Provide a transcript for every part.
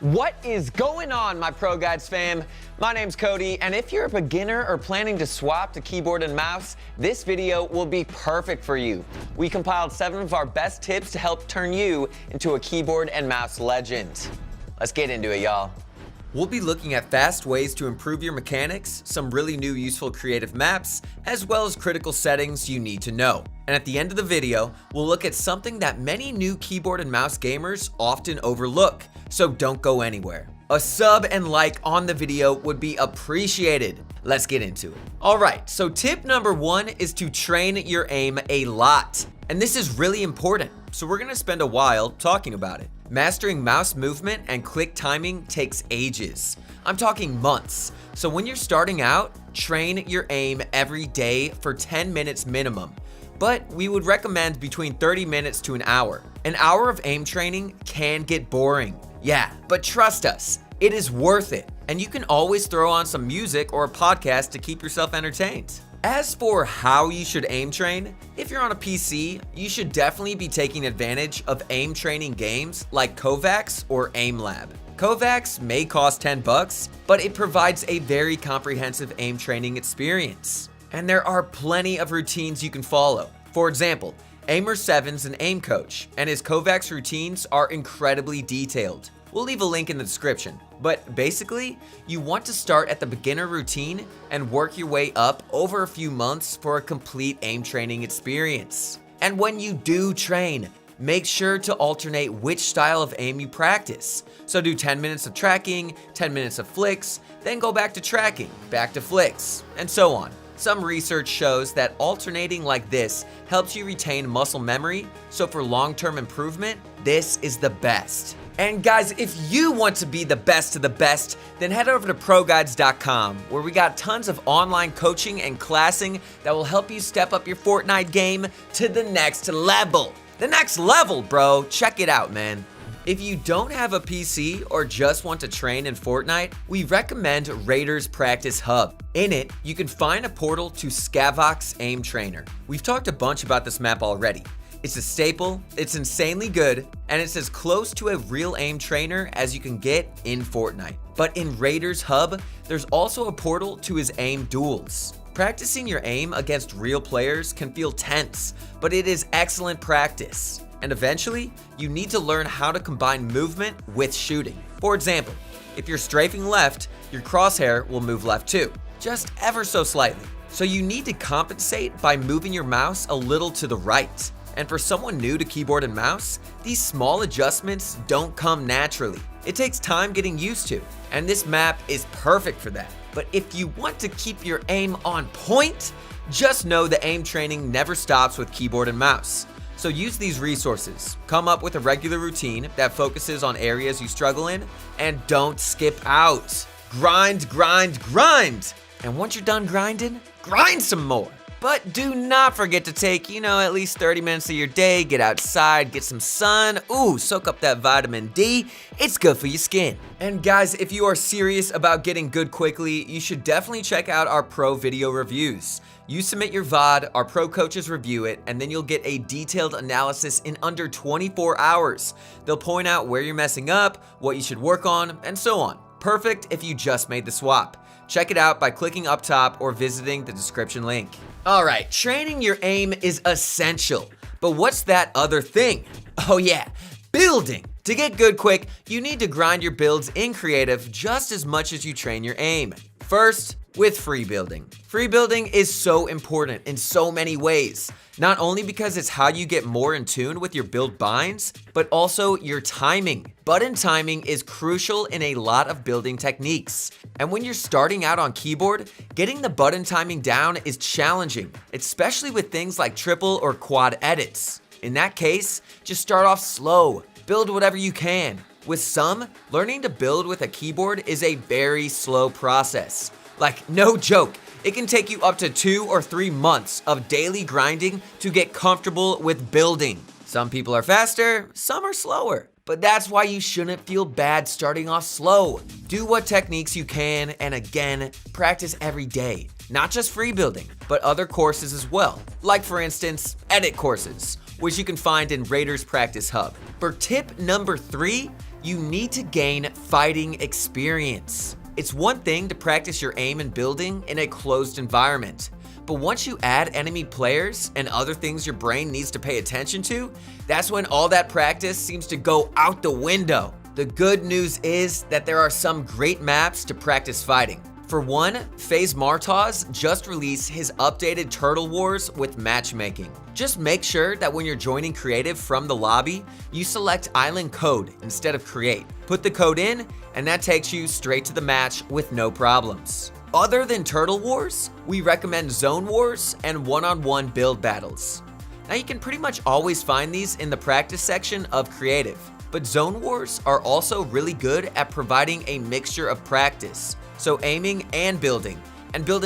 What is going on, my Pro Guides fam? My name's Cody, and if you're a beginner or planning to swap to keyboard and mouse, this video will be perfect for you. We compiled 7 of our best tips to help turn you into a keyboard and mouse legend. Let's get into it, y'all. We'll be looking at fast ways to improve your mechanics, some really new useful creative maps, as well as critical settings you need to know. And at the end of the video, we'll look at something that many new keyboard and mouse gamers often overlook, so don't go anywhere. A sub and like on the video would be appreciated. Let's get into it. Alright, so tip number 1 is to train your aim a lot. And this is really important, so we're gonna spend a while talking about it. Mastering mouse movement and click timing takes ages. I'm talking months. So when you're starting out, train your aim every day for 10 minutes minimum. But we would recommend between 30 minutes to an hour. An hour of aim training can get boring. Yeah, but trust us, it is worth it. And you can always throw on some music or a podcast to keep yourself entertained. As for how you should aim train, if you're on a PC, you should definitely be taking advantage of aim training games like FOX or AimLab. FOX may cost $10, but it provides a very comprehensive aim training experience. And there are plenty of routines you can follow. For example, Aimer7's an aim coach, and his FOX routines are incredibly detailed. We'll leave a link in the description. But basically, you want to start at the beginner routine and work your way up over a few months for a complete aim training experience. And when you do train, make sure to alternate which style of aim you practice. So do 10 minutes of tracking, 10 minutes of flicks, then go back to tracking, back to flicks, and so on. Some research shows that alternating like this helps you retain muscle memory, so for long-term improvement, this is the best. And guys, if you want to be the best of the best, then head over to ProGuides.com, where we got tons of online coaching and classing that will help you step up your Fortnite game to the next level. The next level, bro. Check it out, man. If you don't have a PC or just want to train in Fortnite, we recommend Raiders Practice Hub. In it, you can find a portal to Scavox Aim Trainer. We've talked a bunch about this map already. It's a staple, it's insanely good, and it's as close to a real aim trainer as you can get in Fortnite. But in Raiders Hub, there's also a portal to his aim duels. Practicing your aim against real players can feel tense, but it is excellent practice. And eventually, you need to learn how to combine movement with shooting. For example, if you're strafing left, your crosshair will move left too, just ever so slightly. So you need to compensate by moving your mouse a little to the right. And for someone new to keyboard and mouse, these small adjustments don't come naturally. It takes time getting used to, and this map is perfect for that. But if you want to keep your aim on point, just know the aim training never stops with keyboard and mouse. So use these resources, come up with a regular routine that focuses on areas you struggle in, and don't skip out. Grind, grind, grind! And once you're done grinding, grind some more. But do not forget to take, at least 30 minutes of your day, get outside, get some sun, soak up that vitamin D, it's good for your skin. And guys, if you are serious about getting good quickly, you should definitely check out our pro video reviews. You submit your VOD, our pro coaches review it, and then you'll get a detailed analysis in under 24 hours. They'll point out where you're messing up, what you should work on, and so on. Perfect if you just made the swap. Check it out by clicking up top or visiting the description link. Alright, training your aim is essential, but what's that other thing? Oh yeah, building. To get good quick, you need to grind your builds in creative just as much as you train your aim. First, with free building. Free building is so important in so many ways. Not only because it's how you get more in tune with your build binds, but also your timing. Button timing is crucial in a lot of building techniques. And when you're starting out on keyboard, getting the button timing down is challenging, especially with things like triple or quad edits. In that case, just start off slow, build whatever you can. With some, learning to build with a keyboard is a very slow process. Like, no joke, it can take you up to 2 or 3 months of daily grinding to get comfortable with building. Some people are faster, some are slower. But that's why you shouldn't feel bad starting off slow. Do what techniques you can, and again, practice every day. Not just free building, but other courses as well. Like for instance, edit courses. which you can find in Raiders Practice Hub. For tip number 3, you need to gain fighting experience. It's one thing to practice your aim and building in a closed environment, but once you add enemy players and other things your brain needs to pay attention to, that's when all that practice seems to go out the window. The good news is that there are some great maps to practice fighting. For one, FaZe Martaz just released his updated Turtle Wars with matchmaking. Just make sure that when you're joining creative from the lobby, you select Island Code instead of Create. Put the code in, and that takes you straight to the match with no problems. Other than Turtle Wars, we recommend Zone Wars and one-on-one build battles. Now you can pretty much always find these in the practice section of creative, but Zone Wars are also really good at providing a mixture of practice. So aiming and building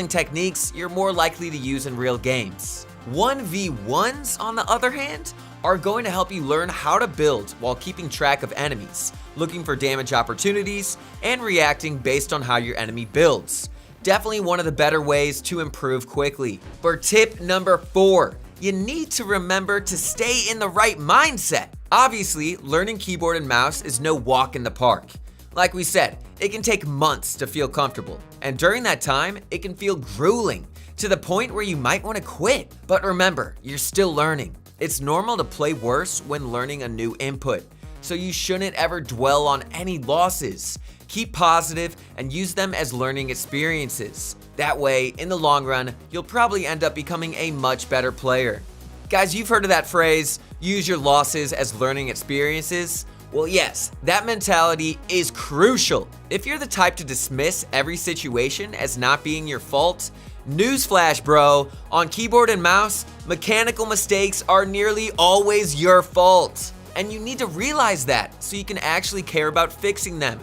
techniques you're more likely to use in real games. 1v1s, on the other hand, are going to help you learn how to build while keeping track of enemies, looking for damage opportunities, and reacting based on how your enemy builds. Definitely one of the better ways to improve quickly. For tip number 4, you need to remember to stay in the right mindset. Obviously, learning keyboard and mouse is no walk in the park. Like we said, it can take months to feel comfortable, and during that time, it can feel grueling to the point where you might want to quit. But remember, you're still learning. It's normal to play worse when learning a new input, so you shouldn't ever dwell on any losses. Keep positive and use them as learning experiences. That way, in the long run, you'll probably end up becoming a much better player. Guys, you've heard of that phrase, use your losses as learning experiences. Well, yes, that mentality is crucial. If you're the type to dismiss every situation as not being your fault, newsflash, bro, on keyboard and mouse, mechanical mistakes are nearly always your fault. And you need to realize that so you can actually care about fixing them,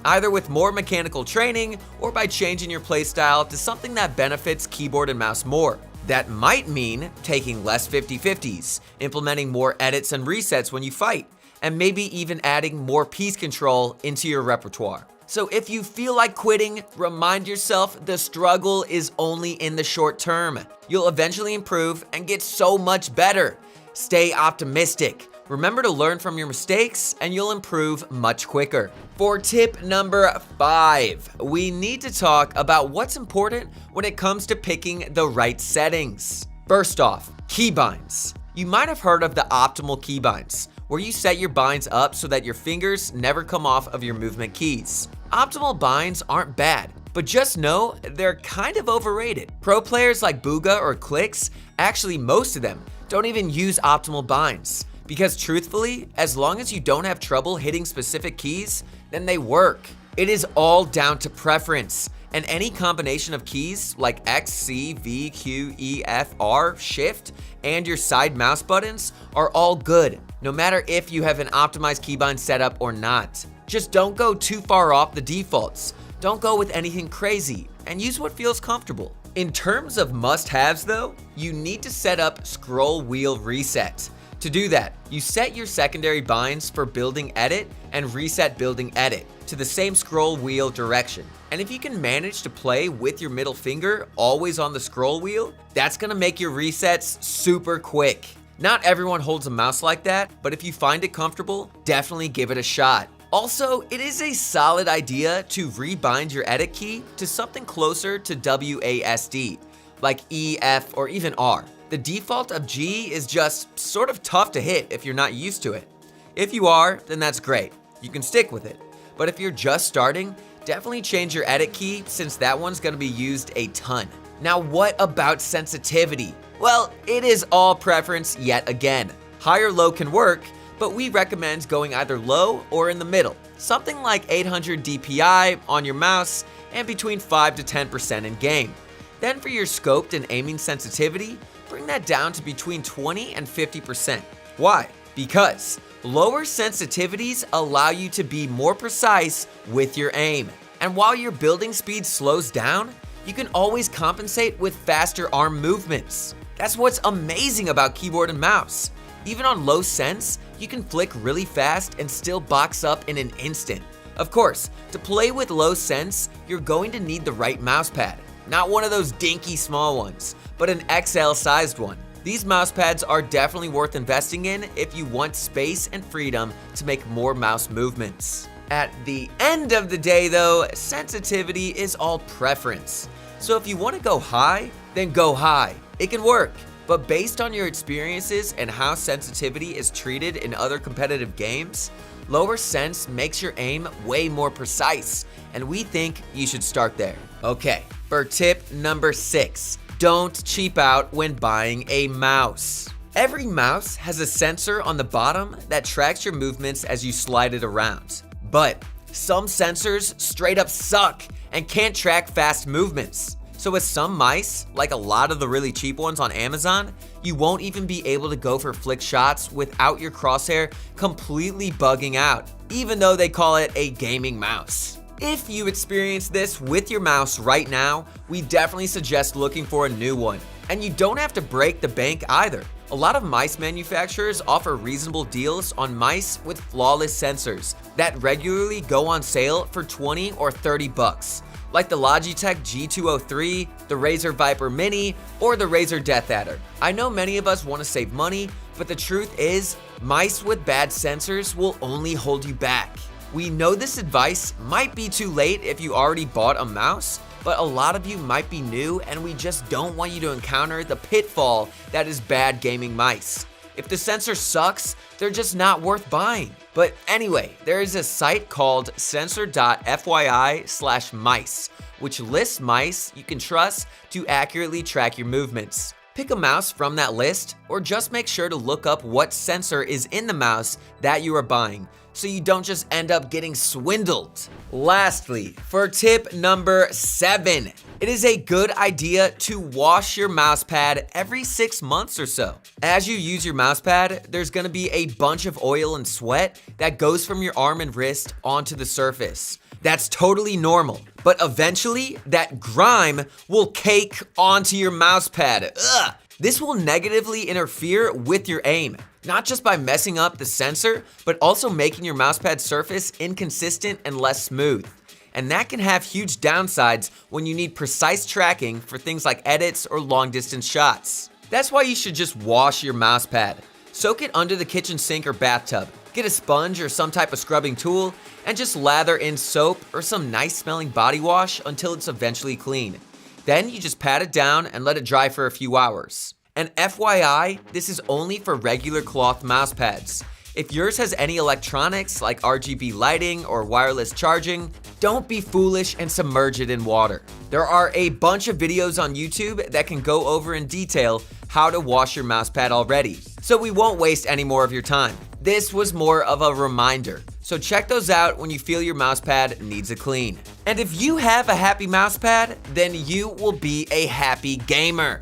either with more mechanical training or by changing your playstyle to something that benefits keyboard and mouse more. That might mean taking less 50-50s, implementing more edits and resets when you fight, and maybe even adding more piece control into your repertoire. So if you feel like quitting, remind yourself the struggle is only in the short term. You'll eventually improve and get so much better. Stay optimistic. Remember to learn from your mistakes and you'll improve much quicker. For tip number 5, we need to talk about what's important when it comes to picking the right settings. First off, keybinds. You might have heard of the optimal keybinds, where you set your binds up so that your fingers never come off of your movement keys. Optimal binds aren't bad, but just know they're kind of overrated. Pro players like Booga or Clicks, actually most of them, don't even use optimal binds. Because truthfully, as long as you don't have trouble hitting specific keys, then they work. It is all down to preference, and any combination of keys like X, C, V, Q, E, F, R, Shift, and your side mouse buttons are all good, no matter if you have an optimized keybind setup or not. Just don't go too far off the defaults. Don't go with anything crazy, and use what feels comfortable. In terms of must-haves though, you need to set up scroll wheel reset. To do that, you set your secondary binds for building edit and reset building edit to the same scroll wheel direction. And if you can manage to play with your middle finger always on the scroll wheel, that's gonna make your resets super quick. Not everyone holds a mouse like that, but if you find it comfortable, definitely give it a shot. Also, it is a solid idea to rebind your edit key to something closer to WASD, like E, F, or even R. The default of G is just sort of tough to hit if you're not used to it. If you are, then that's great. You can stick with it. But if you're just starting, definitely change your edit key since that one's gonna be used a ton. Now, what about sensitivity? Well, it is all preference yet again. High or low can work, but we recommend going either low or in the middle. Something like 800 DPI on your mouse and between 5 to 10% in game. Then for your scoped and aiming sensitivity, bring that down to between 20 and 50%. Why? Because lower sensitivities allow you to be more precise with your aim. And while your building speed slows down, you can always compensate with faster arm movements. That's what's amazing about keyboard and mouse. Even on low sense, you can flick really fast and still box up in an instant. Of course, to play with low sense, you're going to need the right mouse pad. Not one of those dinky small ones, but an XL sized one. These mouse pads are definitely worth investing in if you want space and freedom to make more mouse movements. At the end of the day though, sensitivity is all preference. So if you want to go high, then go high. It can work. But based on your experiences and how sensitivity is treated in other competitive games, lower sense makes your aim way more precise, and we think you should start there. Okay, for tip number 6, don't cheap out when buying a mouse. Every mouse has a sensor on the bottom that tracks your movements as you slide it around. But some sensors straight up suck and can't track fast movements. So with some mice, like a lot of the really cheap ones on Amazon, you won't even be able to go for flick shots without your crosshair completely bugging out, even though they call it a gaming mouse. If you experience this with your mouse right now, we definitely suggest looking for a new one. And you don't have to break the bank either. A lot of mice manufacturers offer reasonable deals on mice with flawless sensors that regularly go on sale for 20 or 30 bucks. Like the Logitech G203, the Razer Viper Mini, or the Razer Death Adder. I know many of us want to save money, but the truth is, mice with bad sensors will only hold you back. We know this advice might be too late if you already bought a mouse, but a lot of you might be new and we just don't want you to encounter the pitfall that is bad gaming mice. If the sensor sucks, they're just not worth buying. But anyway, there is a site called sensor.fyi/mice, which lists mice you can trust to accurately track your movements. Pick a mouse from that list, or just make sure to look up what sensor is in the mouse that you are buying, so you don't just end up getting swindled. Lastly, for tip number 7, it is a good idea to wash your mouse pad every 6 months or so. As you use your mouse pad, there's gonna be a bunch of oil and sweat that goes from your arm and wrist onto the surface. That's totally normal, but eventually that grime will cake onto your mouse pad. Ugh! This will negatively interfere with your aim, not just by messing up the sensor, but also making your mousepad surface inconsistent and less smooth. And that can have huge downsides when you need precise tracking for things like edits or long distance shots. That's why you should just wash your mousepad. Soak it under the kitchen sink or bathtub. Get a sponge or some type of scrubbing tool and just lather in soap or some nice smelling body wash until it's eventually clean. Then you just pat it down and let it dry for a few hours. And FYI, this is only for regular cloth mouse pads. If yours has any electronics like RGB lighting or wireless charging, don't be foolish and submerge it in water. There are a bunch of videos on YouTube that can go over in detail how to wash your mouse pad already, so we won't waste any more of your time. This was more of a reminder, so check those out when you feel your mouse pad needs a clean. And if you have a happy mouse pad, then you will be a happy gamer.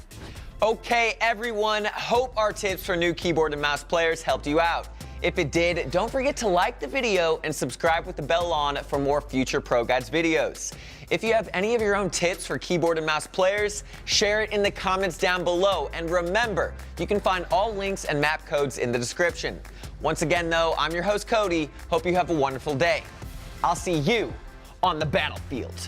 Okay, everyone, hope our tips for new keyboard and mouse players helped you out. If it did, don't forget to like the video and subscribe with the bell on for more future Pro Guides videos. If you have any of your own tips for keyboard and mouse players, share it in the comments down below. And remember, you can find all links and map codes in the description. Once again, though, I'm your host, Cody. Hope you have a wonderful day. I'll see you on the battlefield.